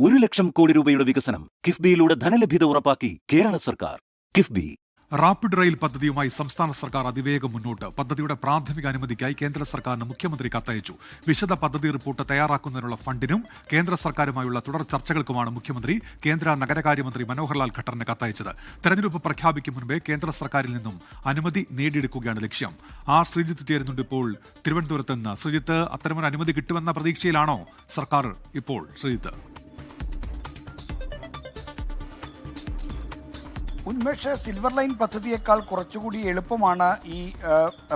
1 ലക്ഷം കോടി രൂപയുടെ വികസനം കിഫ്ബിയിലൂടെ ധനലഭ്യത ഉറപ്പാക്കി കേരള സർക്കാർ. കിഫ്ബി റാപ്പിഡ് റെയിൽ പദ്ധതിയുമായി സംസ്ഥാന സർക്കാർ അതിവേഗം മുന്നോട്ട്. പദ്ധതിയുടെ പ്രാഥമിക അനുമതിക്കായി കേന്ദ്ര സർക്കാരിന് മുഖ്യമന്ത്രി കത്തയച്ചു. വിശദ പദ്ധതി റിപ്പോർട്ട് തയ്യാറാക്കുന്നതിനുള്ള ഫണ്ടിനും കേന്ദ്ര സർക്കാരുമായുള്ള തുടർ ചർച്ചകൾക്കുമാണ് മുഖ്യമന്ത്രി കേന്ദ്ര നഗരകാര്യമന്ത്രി മനോഹർലാൽ ഖട്ടറിന് കത്തയച്ചത്. തെരഞ്ഞെടുപ്പ് പ്രഖ്യാപിക്കും മുൻപേ കേന്ദ്ര സർക്കാരിൽ നിന്നും അനുമതി നേടിയെടുക്കുകയാണ് ലക്ഷ്യം. ആർ ശ്രീജിത്ത് ചേരുന്നുണ്ട് ഇപ്പോൾ തിരുവനന്തപുരത്ത് നിന്ന്. ശ്രീജിത്ത്, അത്തരമൊരു അനുമതി കിട്ടുമെന്ന പ്രതീക്ഷയിലാണോ സർക്കാർ ഇപ്പോൾ? ശ്രീജിത്ത്. ഉന്മേഷ്, സിൽവർ ലൈൻ പദ്ധതിയേക്കാൾ കുറച്ചുകൂടി എളുപ്പമാണ് ഈ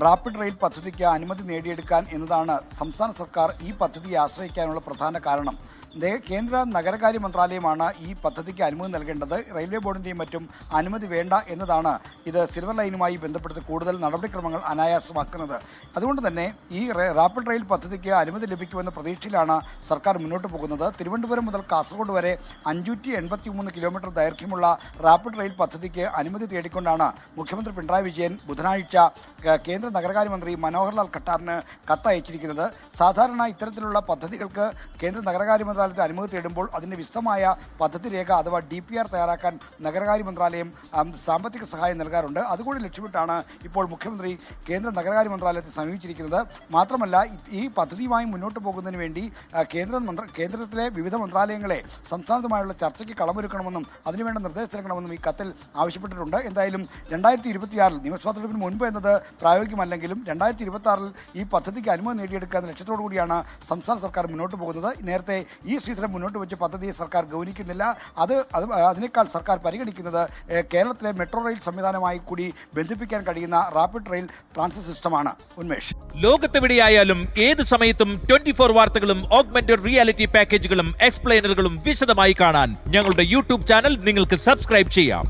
റാപ്പിഡ് റെയിൽ പദ്ധതിക്ക് അനുമതി നേടിയെടുക്കാൻ എന്നതാണ് സംസ്ഥാന സർക്കാർ ഈ പദ്ധതിയെ ആശ്രയിക്കാനുള്ള പ്രധാന കാരണം. കേന്ദ്ര നഗരകാര്യ മന്ത്രാലയമാണ് ഈ പദ്ധതിക്ക് അനുമതി നൽകേണ്ടത്. റെയിൽവേ ബോർഡിൻ്റെയും മറ്റും അനുമതി വേണ്ട എന്നതാണ് ഇത് സിൽവർ ലൈനുമായി ബന്ധപ്പെടുത്തി കൂടുതൽ നടപടിക്രമങ്ങൾ അനായാസമാക്കുന്നത്. അതുകൊണ്ട് തന്നെ ഈ റാപ്പിഡ് റെയിൽ പദ്ധതിക്ക് അനുമതി ലഭിക്കുമെന്ന പ്രതീക്ഷയിലാണ് സർക്കാർ മുന്നോട്ട് പോകുന്നത്. തിരുവനന്തപുരം മുതൽ കാസർഗോഡ് വരെ 583 കിലോമീറ്റർ ദൈർഘ്യമുള്ള റാപ്പിഡ് റെയിൽ പദ്ധതിക്ക് അനുമതി തേടിക്കൊണ്ടാണ് മുഖ്യമന്ത്രി പിണറായി വിജയൻ ബുധനാഴ്ച കേന്ദ്ര നഗരകാര്യ മന്ത്രി മനോഹർലാൽ ഖട്ടാറിന് കത്തയച്ചിരിക്കുന്നത്. സാധാരണ ഇത്തരത്തിലുള്ള പദ്ധതികൾക്ക് കേന്ദ്ര നഗരകാര്യ മന്ത്രാലയത്തെ അനുമതി തേടുമ്പോൾ അതിൻ്റെ വിശദമായ പദ്ധതി രേഖ അഥവാ DPR തയ്യാറാക്കാൻ നഗരകാര്യ മന്ത്രാലയം സാമ്പത്തിക സഹായം നൽകാറുണ്ട്. അതുകൂടി ലക്ഷ്യമിട്ടാണ് ഇപ്പോൾ മുഖ്യമന്ത്രി കേന്ദ്ര നഗരകാര്യ മന്ത്രാലയത്തെ സമീപിച്ചിരിക്കുന്നത്. മാത്രമല്ല, ഈ പദ്ധതിയുമായി മുന്നോട്ട് പോകുന്നതിന് വേണ്ടി കേന്ദ്രത്തിലെ വിവിധ മന്ത്രാലയങ്ങളെ സംസ്ഥാനത്തുമായുള്ള ചർച്ചയ്ക്ക് കളമൊരുക്കണമെന്നും അതിനുവേണ്ട നിർദ്ദേശം നൽകണമെന്നും ഈ കത്തിൽ ആവശ്യപ്പെട്ടിട്ടുണ്ട്. എന്തായാലും 2026 നിയമസഭാ തെരഞ്ഞെടുപ്പിന് മുൻപ് എന്നത് പ്രായോഗികമല്ലെങ്കിലും 2026 ഈ പദ്ധതിക്ക് അനുമതി നേടിയെടുക്കുക എന്ന ലക്ഷ്യത്തോടു കൂടിയാണ് സംസ്ഥാന സർക്കാർ മുന്നോട്ട് പോകുന്നത്. നേരത്തെ ഈ സീസണിൽ മുന്നോട്ട് വെച്ച പദ്ധതിയെ സർക്കാർ ഗൗനിക്കുന്നില്ല. അതിനേക്കാൾ സർക്കാർ പരിഗണിക്കുന്നത് കേരളത്തിലെ മെട്രോ റെയിൽ സംവിധാനമായി കൂടി ബന്ധിപ്പിക്കാൻ കഴിയുന്ന റാപ്പിഡ് റെയിൽ ട്രാൻസിറ്റ് സിസ്റ്റമാണ്. ഉന്മേഷ്, ലോകത്തെവിടെയായാലും ഏത് സമയത്തും 24 വാർത്തകളും ഓഗ്മെന്റഡ് റിയാലിറ്റി പാക്കേജുകളും എക്സ്പ്ലെയിനറുകളും വിശദമായി കാണാൻ ഞങ്ങളുടെ യൂട്യൂബ് ചാനൽ നിങ്ങൾക്ക് സബ്സ്ക്രൈബ് ചെയ്യാം.